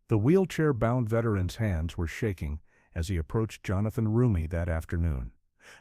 The wheelchair-bound veteran's hands were shaking as he approached Jonathan Roumie that afternoon.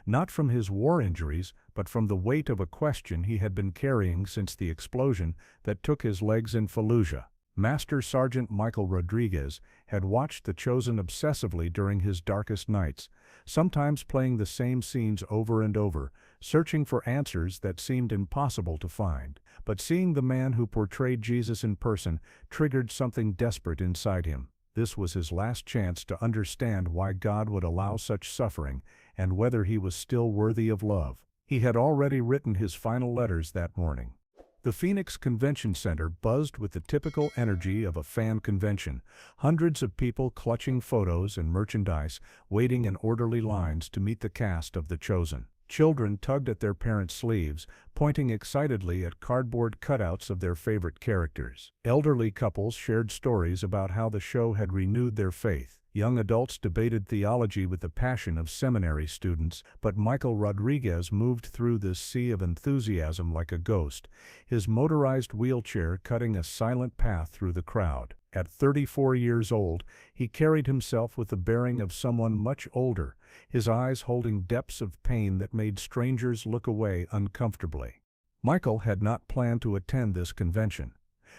Not from his war injuries, but from the weight of a question he had been carrying since the explosion that took his legs in Fallujah. Master Sergeant Michael Rodriguez had watched The Chosen obsessively during his darkest nights, sometimes playing the same scenes over and over, searching for answers that seemed impossible to find. But seeing the man who portrayed Jesus in person triggered something desperate inside him. This was his last chance to understand why God would allow such suffering and whether he was still worthy of love. He had already written his final letters that morning. The Phoenix Convention Center buzzed with the typical energy of a fan convention, hundreds of people clutching photos and merchandise, waiting in orderly lines to meet the cast of The Chosen. Children tugged at their parents' sleeves, pointing excitedly at cardboard cutouts of their favorite characters. Elderly couples shared stories about how the show had renewed their faith. Young adults debated theology with the passion of seminary students, but Michael Rodriguez moved through this sea of enthusiasm like a ghost, his motorized wheelchair cutting a silent path through the crowd. At 34 years old, he carried himself with the bearing of someone much older, his eyes holding depths of pain that made strangers look away uncomfortably. Michael had not planned to attend this convention.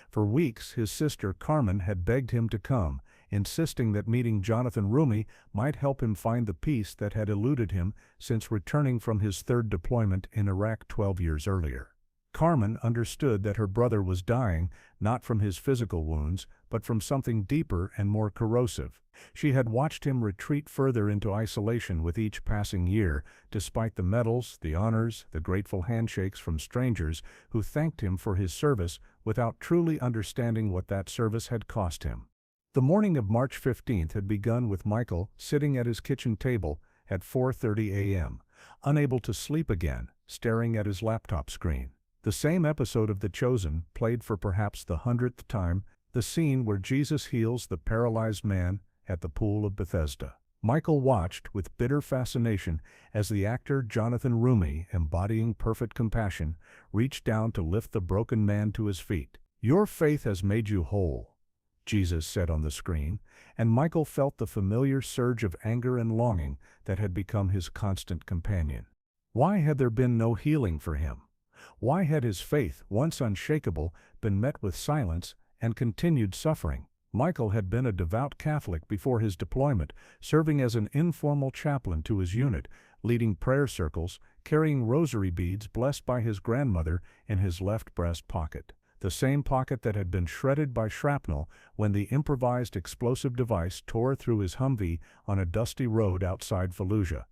For weeks, his sister Carmen had begged him to come, insisting that meeting Jonathan Roumie might help him find the peace that had eluded him since returning from his third deployment in Iraq 12 years earlier. Carmen understood that her brother was dying, not from his physical wounds, but from something deeper and more corrosive. She had watched him retreat further into isolation with each passing year, despite the medals, the honors, the grateful handshakes from strangers who thanked him for his service without truly understanding what that service had cost him. The morning of March 15th had begun with Michael sitting at his kitchen table at 4:30 a.m., unable to sleep again, staring at his laptop screen. The same episode of The Chosen played for perhaps the 100th time, the scene where Jesus heals the paralyzed man at the pool of Bethesda. Michael watched with bitter fascination as the actor Jonathan Roumie, embodying perfect compassion, reached down to lift the broken man to his feet. "Your faith has made you whole," Jesus said on the screen, and Michael felt the familiar surge of anger and longing that had become his constant companion. Why had there been no healing for him? Why had his faith, once unshakable, been met with silence and continued suffering? Michael had been a devout Catholic before his deployment, serving as an informal chaplain to his unit, leading prayer circles, carrying rosary beads blessed by his grandmother in his left breast pocket. The same pocket that had been shredded by shrapnel when the improvised explosive device tore through his Humvee on a dusty road outside Fallujah,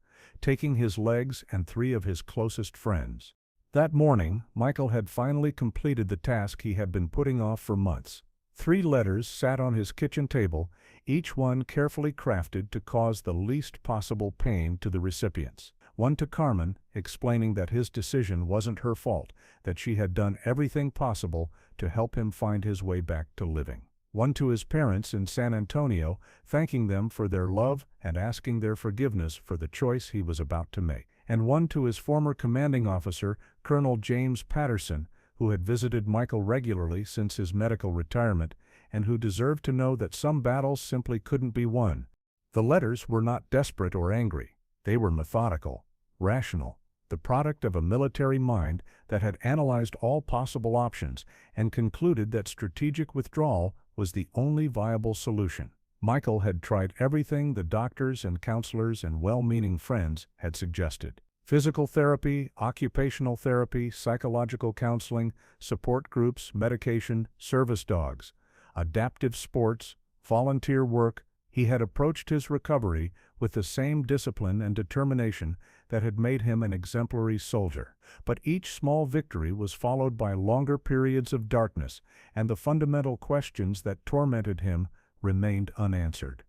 taking his legs and 3 of his closest friends. That morning, Michael had finally completed the task he had been putting off for months. 3 letters sat on his kitchen table, each one carefully crafted to cause the least possible pain to the recipients. One to Carmen, explaining that his decision wasn't her fault, that she had done everything possible to help him find his way back to living. One to his parents in San Antonio, thanking them for their love and asking their forgiveness for the choice he was about to make. And one to his former commanding officer, Colonel James Patterson, who had visited Michael regularly since his medical retirement, and who deserved to know that some battles simply couldn't be won. The letters were not desperate or angry. They were methodical, rational, the product of a military mind that had analyzed all possible options and concluded that strategic withdrawal was the only viable solution. Michael had tried everything the doctors and counselors and well-meaning friends had suggested. Physical therapy, occupational therapy, psychological counseling, support groups, medication, service dogs, adaptive sports, volunteer work. He had approached his recovery with the same discipline and determination that had made him an exemplary soldier. But each small victory was followed by longer periods of darkness, and the fundamental questions that tormented him remained unanswered.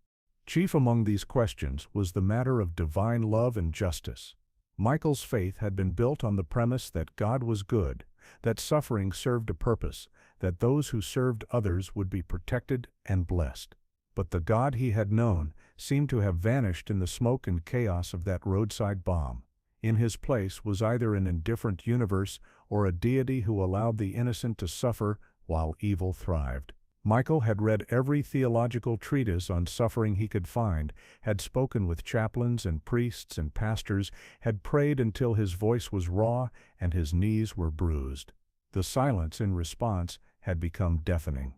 Chief among these questions was the matter of divine love and justice. Michael's faith had been built on the premise that God was good, that suffering served a purpose, that those who served others would be protected and blessed. But the God he had known seemed to have vanished in the smoke and chaos of that roadside bomb. In his place was either an indifferent universe or a deity who allowed the innocent to suffer while evil thrived. Michael had read every theological treatise on suffering he could find, had spoken with chaplains and priests and pastors, had prayed until his voice was raw and his knees were bruised. The silence in response had become deafening.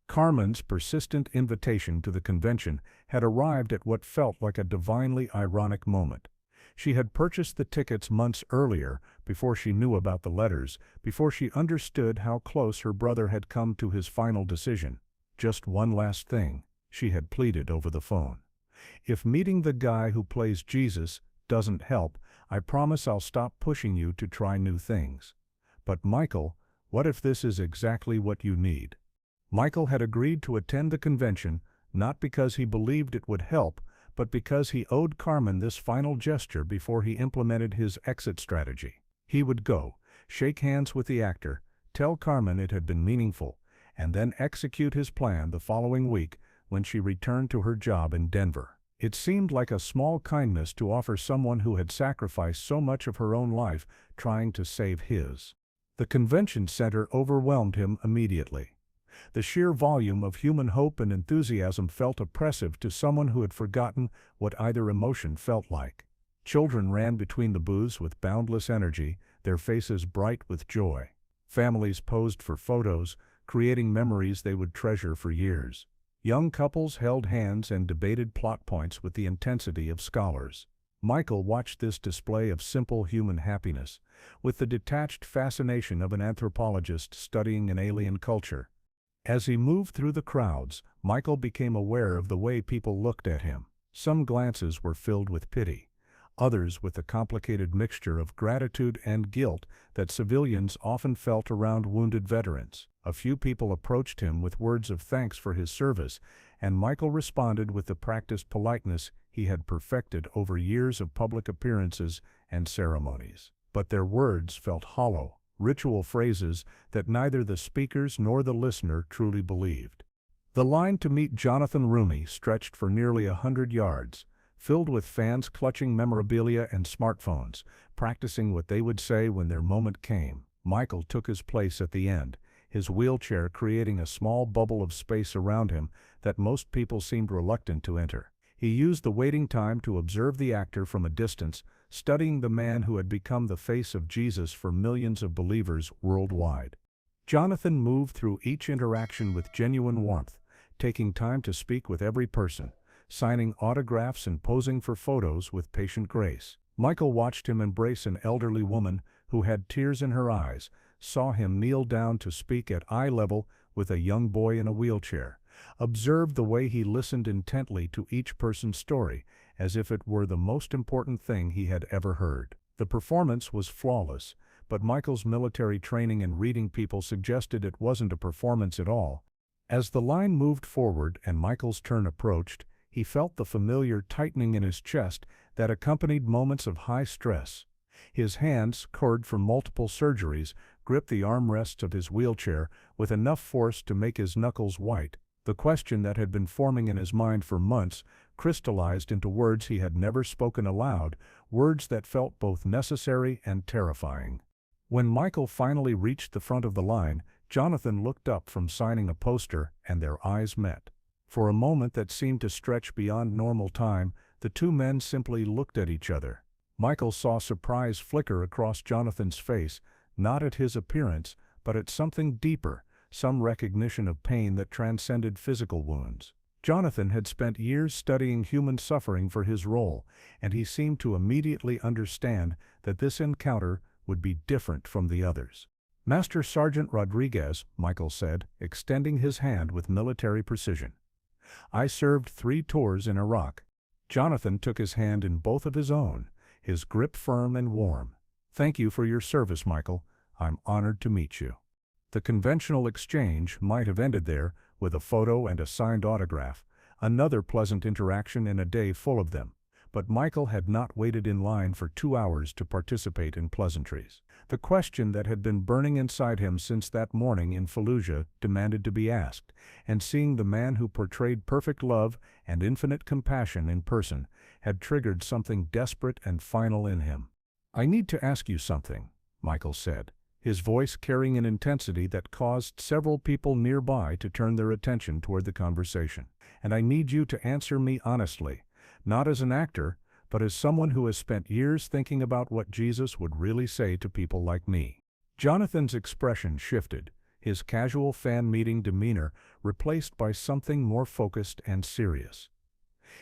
Carmen's persistent invitation to the convention had arrived at what felt like a divinely ironic moment. She had purchased the tickets months earlier, before she knew about the letters, before she understood how close her brother had come to his final decision. "Just one last thing," she had pleaded over the phone. "If meeting the guy who plays Jesus doesn't help, I promise I'll stop pushing you to try new things." "But Michael, what if this is exactly what you need?" Michael had agreed to attend the convention, not because he believed it would help, but because he owed Carmen this final gesture before he implemented his exit strategy. He would go, shake hands with the actor, tell Carmen it had been meaningful, and then execute his plan the following week when she returned to her job in Denver. It seemed like a small kindness to offer someone who had sacrificed so much of her own life trying to save his. The convention center overwhelmed him immediately. The sheer volume of human hope and enthusiasm felt oppressive to someone who had forgotten what either emotion felt like. Children ran between the booths with boundless energy, their faces bright with joy. Families posed for photos, creating memories they would treasure for years. Young couples held hands and debated plot points with the intensity of scholars. Michael watched this display of simple human happiness, with the detached fascination of an anthropologist studying an alien culture. As he moved through the crowds, Michael became aware of the way people looked at him. Some glances were filled with pity, others with the complicated mixture of gratitude and guilt that civilians often felt around wounded veterans. A few people approached him with words of thanks for his service, and Michael responded with the practiced politeness he had perfected over years of public appearances and ceremonies. But their words felt hollow, ritual phrases that neither the speakers nor the listener truly believed. The line to meet Jonathan Roumie stretched for nearly 100 yards, filled with fans clutching memorabilia and smartphones, practicing what they would say when their moment came. Michael took his place at the end, his wheelchair creating a small bubble of space around him that most people seemed reluctant to enter. He used the waiting time to observe the actor from a distance, studying the man who had become the face of Jesus for millions of believers worldwide. Jonathan moved through each interaction with genuine warmth, taking time to speak with every person, signing autographs and posing for photos with patient grace. Michael watched him embrace an elderly woman who had tears in her eyes, saw him kneel down to speak at eye level with a young boy in a wheelchair, observed the way he listened intently to each person's story, as if it were the most important thing he had ever heard. The performance was flawless, but Michael's military training and reading people suggested it wasn't a performance at all. As the line moved forward and Michael's turn approached, he felt the familiar tightening in his chest that accompanied moments of high stress. His hands, scarred from multiple surgeries, gripped the armrests of his wheelchair with enough force to make his knuckles white. The question that had been forming in his mind for months crystallized into words he had never spoken aloud, words that felt both necessary and terrifying. When Michael finally reached the front of the line, Jonathan looked up from signing a poster, and their eyes met. For a moment that seemed to stretch beyond normal time, the two men simply looked at each other. Michael saw surprise flicker across Jonathan's face, not at his appearance, but at something deeper, some recognition of pain that transcended physical wounds. Jonathan had spent years studying human suffering for his role, and he seemed to immediately understand that this encounter would be different from the others. "Master Sergeant Rodriguez," Michael said, extending his hand with military precision. "I served 3 tours in Iraq." Jonathan took his hand in both of his own, his grip firm and warm. "Thank you for your service, Michael. I'm honored to meet you." The conventional exchange might have ended there, with a photo and a signed autograph, another pleasant interaction in a day full of them. But Michael had not waited in line for 2 hours to participate in pleasantries. The question that had been burning inside him since that morning in Fallujah demanded to be asked, and seeing the man who portrayed perfect love and infinite compassion in person had triggered something desperate and final in him. "I need to ask you something," Michael said, his voice carrying an intensity that caused several people nearby to turn their attention toward the conversation. "And I need you to answer me honestly, not as an actor, but as someone who has spent years thinking about what Jesus would really say to people like me." Jonathan's expression shifted, his casual fan-meeting demeanor replaced by something more focused and serious.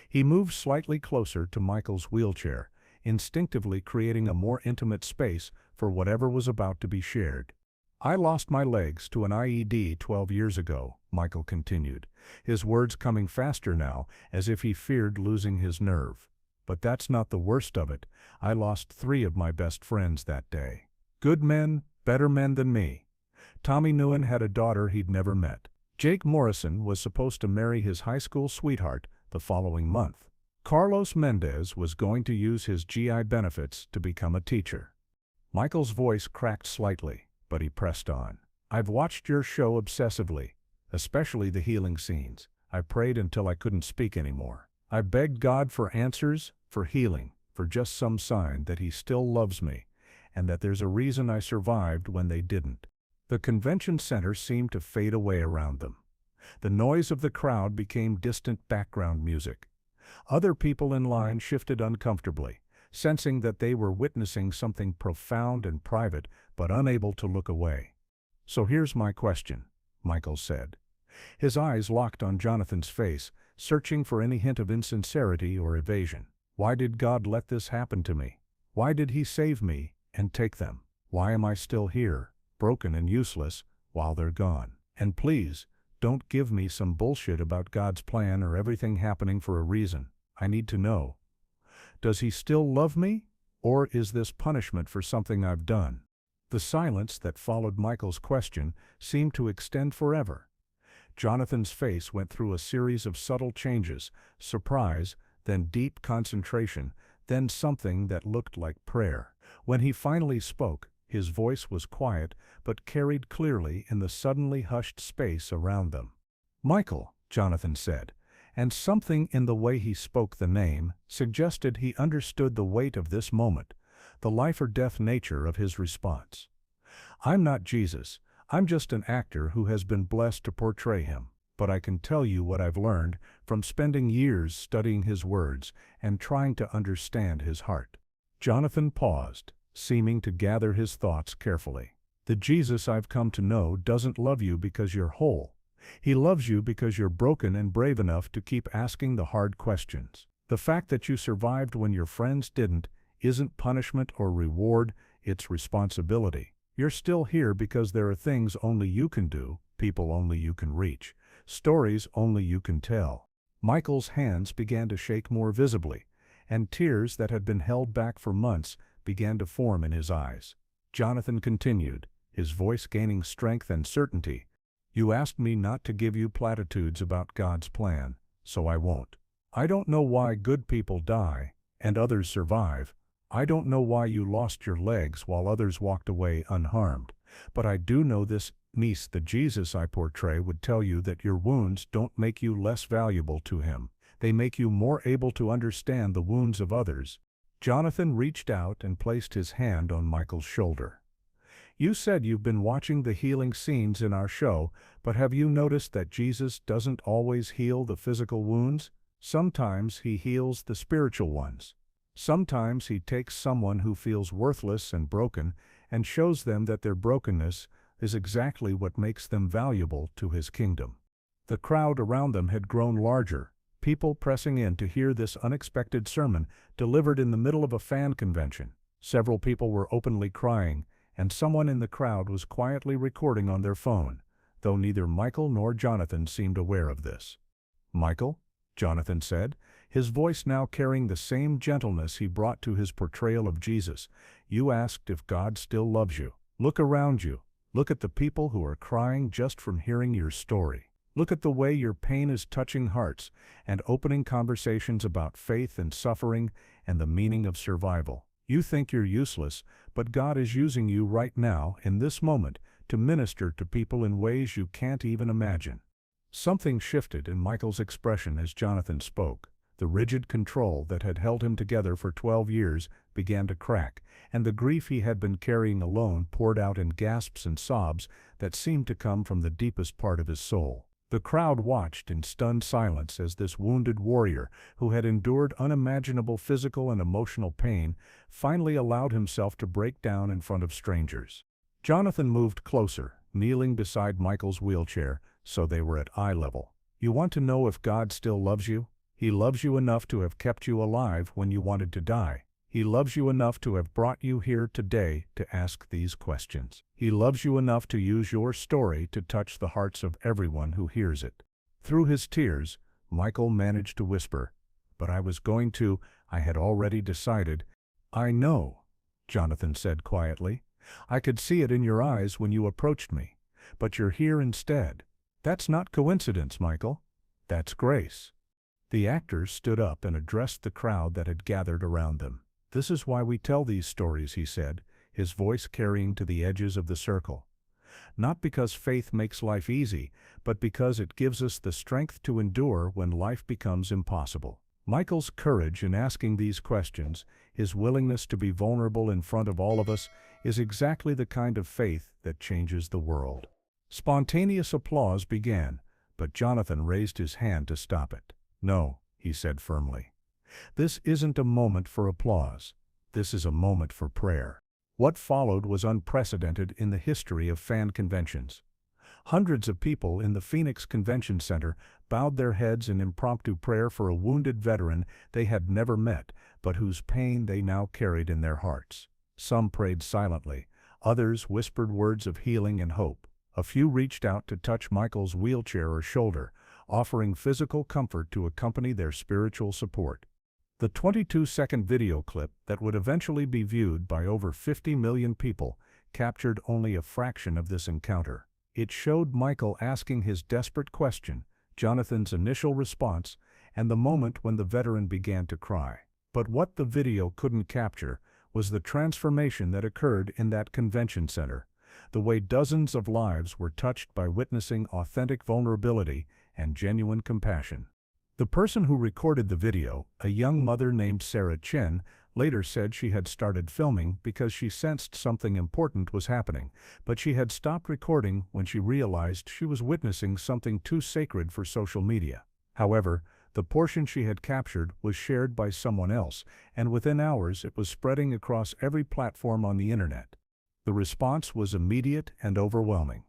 He moved slightly closer to Michael's wheelchair, instinctively creating a more intimate space for whatever was about to be shared. "I lost my legs to an IED 12 years ago," Michael continued, his words coming faster now, as if he feared losing his nerve. "But that's not the worst of it. I lost 3 of my best friends that day. Good men, better men than me. Tommy Nguyen had a daughter he'd never met. Jake Morrison was supposed to marry his high school sweetheart the following month. Carlos Mendez was going to use his GI benefits to become a teacher." Michael's voice cracked slightly, but he pressed on. "I've watched your show obsessively, especially the healing scenes. I prayed until I couldn't speak anymore. I begged God for answers, for healing, for just some sign that He still loves me, and that there's a reason I survived when they didn't." The convention center seemed to fade away around them. The noise of the crowd became distant background music. Other people in line shifted uncomfortably, sensing that they were witnessing something profound and private, but unable to look away. "So here's my question," Michael said. His eyes locked on Jonathan's face, searching for any hint of insincerity or evasion. "Why did God let this happen to me? Why did He save me and take them? Why am I still here, broken and useless, while they're gone? And please, don't give me some bullshit about God's plan or everything happening for a reason. I need to know. Does He still love me? Or is this punishment for something I've done?" The silence that followed Michael's question seemed to extend forever. Jonathan's face went through a series of subtle changes, surprise, then deep concentration, then something that looked like prayer. When he finally spoke, his voice was quiet but carried clearly in the suddenly hushed space around them. "Michael," Jonathan said, and something in the way he spoke the name suggested he understood the weight of this moment, the life-or-death nature of his response. "I'm not Jesus. I'm just an actor who has been blessed to portray Him, but I can tell you what I've learned from spending years studying His words and trying to understand His heart." Jonathan paused, seeming to gather his thoughts carefully. "The Jesus I've come to know doesn't love you because you're whole. He loves you because you're broken and brave enough to keep asking the hard questions. The fact that you survived when your friends didn't isn't punishment or reward, it's responsibility. You're still here because there are things only you can do, people only you can reach, stories only you can tell." Michael's hands began to shake more visibly, and tears that had been held back for months began to form in his eyes. Jonathan continued, his voice gaining strength and certainty. "You asked me not to give you platitudes about God's plan, so I won't. I don't know why good people die and others survive. I don't know why you lost your legs while others walked away unharmed. But I do know this, niece, the Jesus I portray would tell you that your wounds don't make you less valuable to Him. They make you more able to understand the wounds of others." Jonathan reached out and placed his hand on Michael's shoulder. "You said you've been watching the healing scenes in our show, but have you noticed that Jesus doesn't always heal the physical wounds? Sometimes He heals the spiritual ones. Sometimes He takes someone who feels worthless and broken and shows them that their brokenness is exactly what makes them valuable to His kingdom." The crowd around them had grown larger, people pressing in to hear this unexpected sermon delivered in the middle of a fan convention. Several people were openly crying, and someone in the crowd was quietly recording on their phone, though neither Michael nor Jonathan seemed aware of this. "Michael," Jonathan said, his voice now carrying the same gentleness he brought to his portrayal of Jesus, "you asked if God still loves you. Look around you. Look at the people who are crying just from hearing your story. Look at the way your pain is touching hearts and opening conversations about faith and suffering and the meaning of survival. You think you're useless, but God is using you right now, in this moment, to minister to people in ways you can't even imagine." Something shifted in Michael's expression as Jonathan spoke. The rigid control that had held him together for 12 years began to crack, and the grief he had been carrying alone poured out in gasps and sobs that seemed to come from the deepest part of his soul. The crowd watched in stunned silence as this wounded warrior, who had endured unimaginable physical and emotional pain, finally allowed himself to break down in front of strangers. Jonathan moved closer, kneeling beside Michael's wheelchair, so they were at eye level. "You want to know if God still loves you? He loves you enough to have kept you alive when you wanted to die. He loves you enough to have brought you here today to ask these questions. He loves you enough to use your story to touch the hearts of everyone who hears it." Through his tears, Michael managed to whisper, "But I had already decided." "I know," Jonathan said quietly. "I could see it in your eyes when you approached me. But you're here instead. That's not coincidence, Michael. That's grace." The actor stood up and addressed the crowd that had gathered around them. "This is why we tell these stories," he said, his voice carrying to the edges of the circle. "Not because faith makes life easy, but because it gives us the strength to endure when life becomes impossible." Michael's courage in asking these questions, his willingness to be vulnerable in front of all of us, is exactly the kind of faith that changes the world. Spontaneous applause began, but Jonathan raised his hand to stop it. "No," he said firmly. "This isn't a moment for applause. This is a moment for prayer." What followed was unprecedented in the history of fan conventions. Hundreds of people in the Phoenix Convention Center bowed their heads in impromptu prayer for a wounded veteran they had never met, but whose pain they now carried in their hearts. Some prayed silently, others whispered words of healing and hope. A few reached out to touch Michael's wheelchair or shoulder, offering physical comfort to accompany their spiritual support. The 22-second video clip that would eventually be viewed by over 50 million people captured only a fraction of this encounter. It showed Michael asking his desperate question, Jonathan's initial response, and the moment when the veteran began to cry. But what the video couldn't capture was the transformation that occurred in that convention center, the way dozens of lives were touched by witnessing authentic vulnerability and genuine compassion. The person who recorded the video, a young mother named Sarah Chen, later said she had started filming because she sensed something important was happening, but she had stopped recording when she realized she was witnessing something too sacred for social media. However, the portion she had captured was shared by someone else, and within hours it was spreading across every platform on the internet. The response was immediate and overwhelming.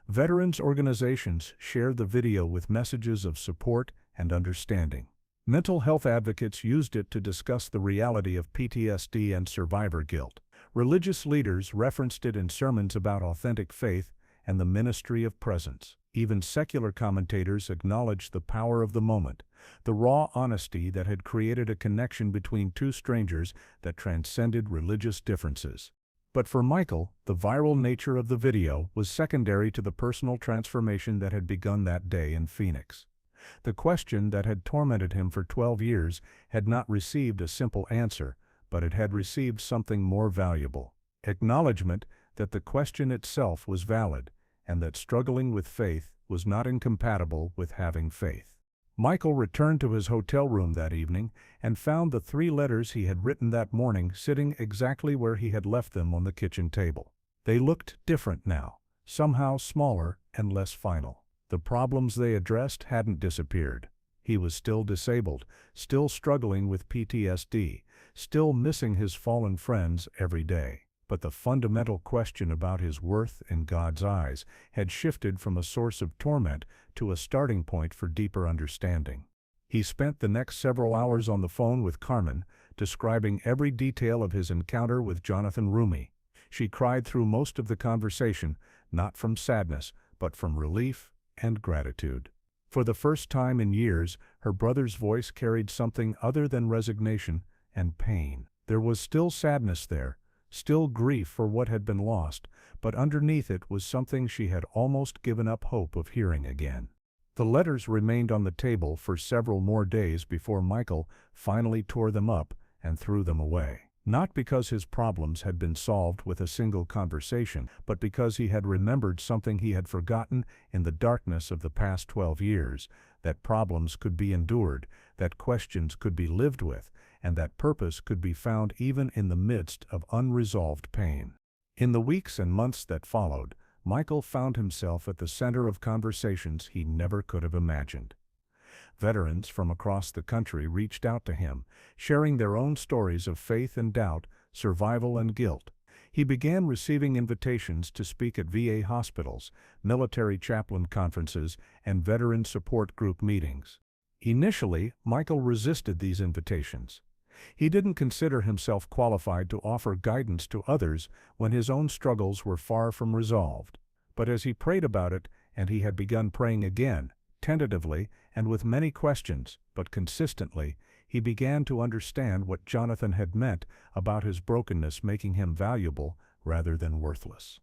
Veterans organizations shared the video with messages of support and understanding. Mental health advocates used it to discuss the reality of PTSD and survivor guilt. Religious leaders referenced it in sermons about authentic faith and the ministry of presence. Even secular commentators acknowledged the power of the moment, the raw honesty that had created a connection between two strangers that transcended religious differences. But for Michael, the viral nature of the video was secondary to the personal transformation that had begun that day in Phoenix. The question that had tormented him for 12 years had not received a simple answer, but it had received something more valuable: acknowledgement that the question itself was valid, and that struggling with faith was not incompatible with having faith. Michael returned to his hotel room that evening and found the 3 letters he had written that morning sitting exactly where he had left them on the kitchen table. They looked different now, somehow smaller and less final. The problems they addressed hadn't disappeared. He was still disabled, still struggling with PTSD, still missing his fallen friends every day. But the fundamental question about his worth in God's eyes had shifted from a source of torment to a starting point for deeper understanding. He spent the next several hours on the phone with Carmen, describing every detail of his encounter with Jonathan Roumie. She cried through most of the conversation, not from sadness, but from relief and gratitude. For the first time in years, her brother's voice carried something other than resignation and pain. There was still sadness there, still grief for what had been lost, but underneath it was something she had almost given up hope of hearing again. The letters remained on the table for several more days before Michael finally tore them up and threw them away. Not because his problems had been solved with a single conversation, but because he had remembered something he had forgotten in the darkness of the past 12 years, that problems could be endured, that questions could be lived with, and that purpose could be found even in the midst of unresolved pain. In the weeks and months that followed, Michael found himself at the center of conversations he never could have imagined. Veterans from across the country reached out to him, sharing their own stories of faith and doubt, survival and guilt. He began receiving invitations to speak at VA hospitals, military chaplain conferences, and veteran support group meetings. Initially, Michael resisted these invitations. He didn't consider himself qualified to offer guidance to others when his own struggles were far from resolved. But as he prayed about it, and he had begun praying again, tentatively and with many questions, but consistently, he began to understand what Jonathan had meant about his brokenness making him valuable rather than worthless.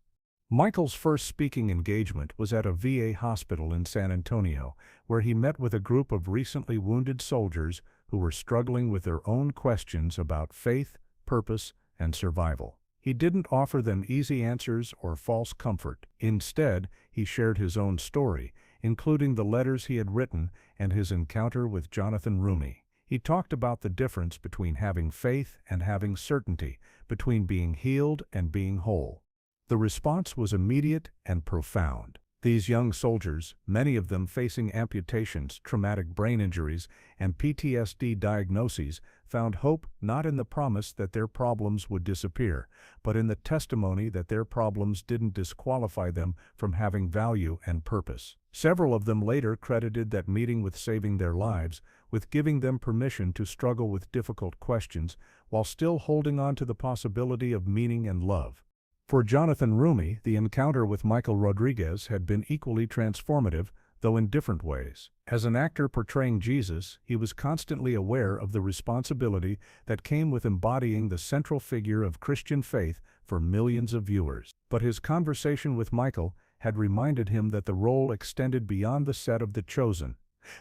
Michael's first speaking engagement was at a VA hospital in San Antonio, where he met with a group of recently wounded soldiers who were struggling with their own questions about faith, purpose, and survival. He didn't offer them easy answers or false comfort. Instead, he shared his own story, including the letters he had written and his encounter with Jonathan Roumie. He talked about the difference between having faith and having certainty, between being healed and being whole. The response was immediate and profound. These young soldiers, many of them facing amputations, traumatic brain injuries, and PTSD diagnoses, found hope not in the promise that their problems would disappear, but in the testimony that their problems didn't disqualify them from having value and purpose. Several of them later credited that meeting with saving their lives, with giving them permission to struggle with difficult questions while still holding on to the possibility of meaning and love. For Jonathan Roumie, the encounter with Michael Rodriguez had been equally transformative, though in different ways. As an actor portraying Jesus, he was constantly aware of the responsibility that came with embodying the central figure of Christian faith for millions of viewers. But his conversation with Michael had reminded him that the role extended beyond the set of The Chosen,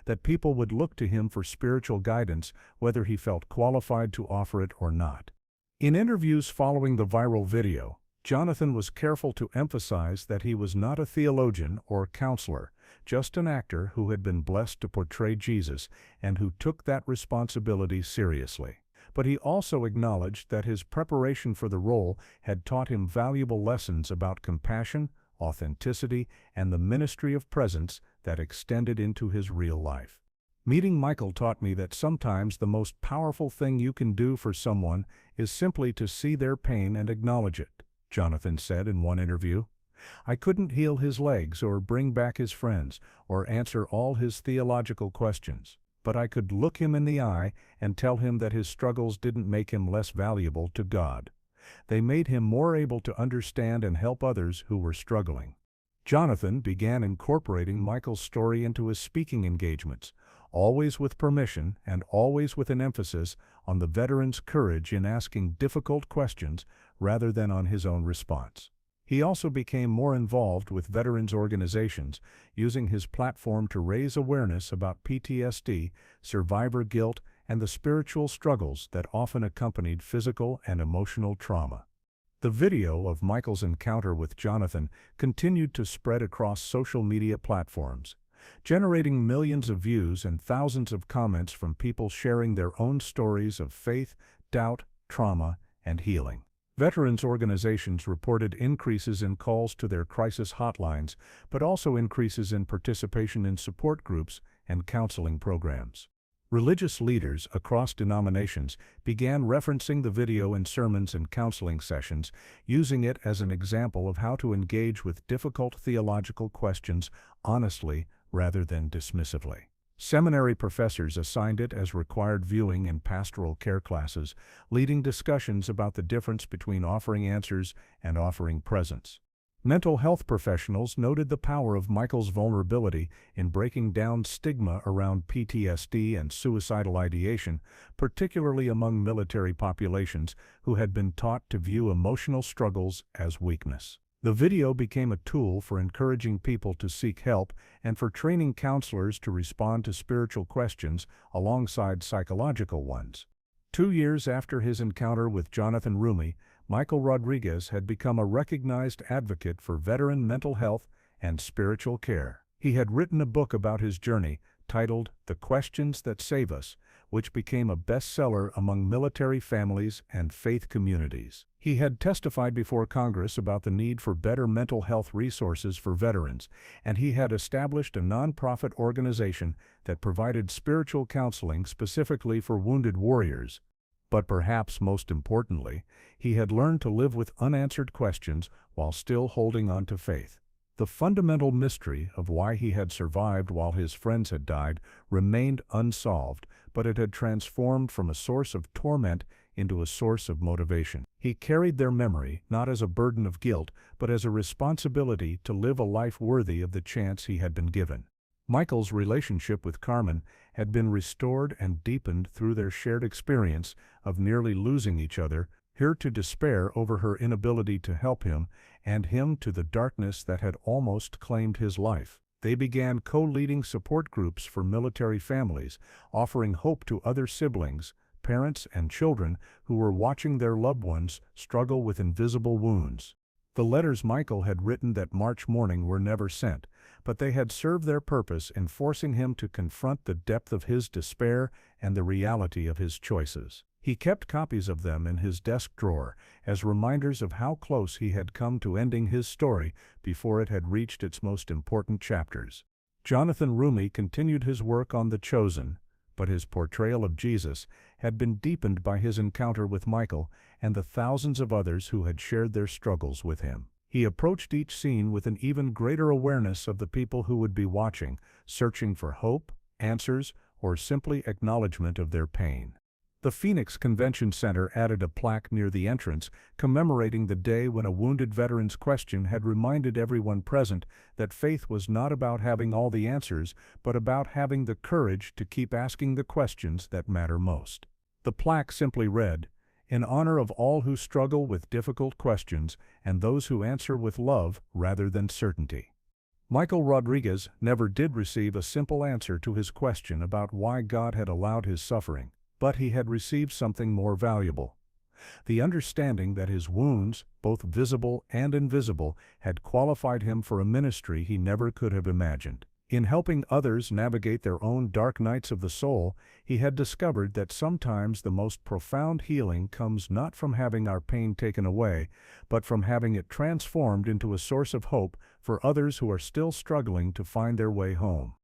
that people would look to him for spiritual guidance whether he felt qualified to offer it or not. In interviews following the viral video, Jonathan was careful to emphasize that he was not a theologian or counselor, just an actor who had been blessed to portray Jesus and who took that responsibility seriously. But he also acknowledged that his preparation for the role had taught him valuable lessons about compassion, authenticity, and the ministry of presence that extended into his real life. Meeting Michael taught me that sometimes the most powerful thing you can do for someone is simply to see their pain and acknowledge it, Jonathan said in one interview. I couldn't heal his legs or bring back his friends or answer all his theological questions, but I could look him in the eye and tell him that his struggles didn't make him less valuable to God. They made him more able to understand and help others who were struggling. Jonathan began incorporating Michael's story into his speaking engagements, always with permission and always with an emphasis on the veteran's courage in asking difficult questions rather than on his own response. He also became more involved with veterans organizations, using his platform to raise awareness about PTSD, survivor guilt, and the spiritual struggles that often accompanied physical and emotional trauma. The video of Michael's encounter with Jonathan continued to spread across social media platforms, generating millions of views and thousands of comments from people sharing their own stories of faith, doubt, trauma, and healing. Veterans organizations reported increases in calls to their crisis hotlines, but also increases in participation in support groups and counseling programs. Religious leaders across denominations began referencing the video in sermons and counseling sessions, using it as an example of how to engage with difficult theological questions honestly rather than dismissively. Seminary professors assigned it as required viewing in pastoral care classes, leading discussions about the difference between offering answers and offering presence. Mental health professionals noted the power of Michael's vulnerability in breaking down stigma around PTSD and suicidal ideation, particularly among military populations who had been taught to view emotional struggles as weakness. The video became a tool for encouraging people to seek help and for training counselors to respond to spiritual questions alongside psychological ones. 2 years after his encounter with Jonathan Roumie, Michael Rodriguez had become a recognized advocate for veteran mental health and spiritual care. He had written a book about his journey, titled "The Questions That Save Us," which became a bestseller among military families and faith communities. He had testified before Congress about the need for better mental health resources for veterans, and he had established a nonprofit organization that provided spiritual counseling specifically for wounded warriors. But perhaps most importantly, he had learned to live with unanswered questions while still holding on to faith. The fundamental mystery of why he had survived while his friends had died remained unsolved, but it had transformed from a source of torment into a source of motivation. He carried their memory not as a burden of guilt, but as a responsibility to live a life worthy of the chance he had been given. Michael's relationship with Carmen had been restored and deepened through their shared experience of nearly losing each other, her to despair over her inability to help him, and him to the darkness that had almost claimed his life. They began co-leading support groups for military families, offering hope to other siblings, parents, and children who were watching their loved ones struggle with invisible wounds. The letters Michael had written that March morning were never sent, but they had served their purpose in forcing him to confront the depth of his despair and the reality of his choices. He kept copies of them in his desk drawer as reminders of how close he had come to ending his story before it had reached its most important chapters. Jonathan Roumie continued his work on The Chosen, but his portrayal of Jesus had been deepened by his encounter with Michael and the thousands of others who had shared their struggles with him. He approached each scene with an even greater awareness of the people who would be watching, searching for hope, answers, or simply acknowledgement of their pain. The Phoenix Convention Center added a plaque near the entrance commemorating the day when a wounded veteran's question had reminded everyone present that faith was not about having all the answers, but about having the courage to keep asking the questions that matter most. The plaque simply read, "In honor of all who struggle with difficult questions and those who answer with love rather than certainty." Michael Rodriguez never did receive a simple answer to his question about why God had allowed his suffering. But he had received something more valuable: the understanding that his wounds, both visible and invisible, had qualified him for a ministry he never could have imagined. In helping others navigate their own dark nights of the soul, he had discovered that sometimes the most profound healing comes not from having our pain taken away, but from having it transformed into a source of hope for others who are still struggling to find their way home.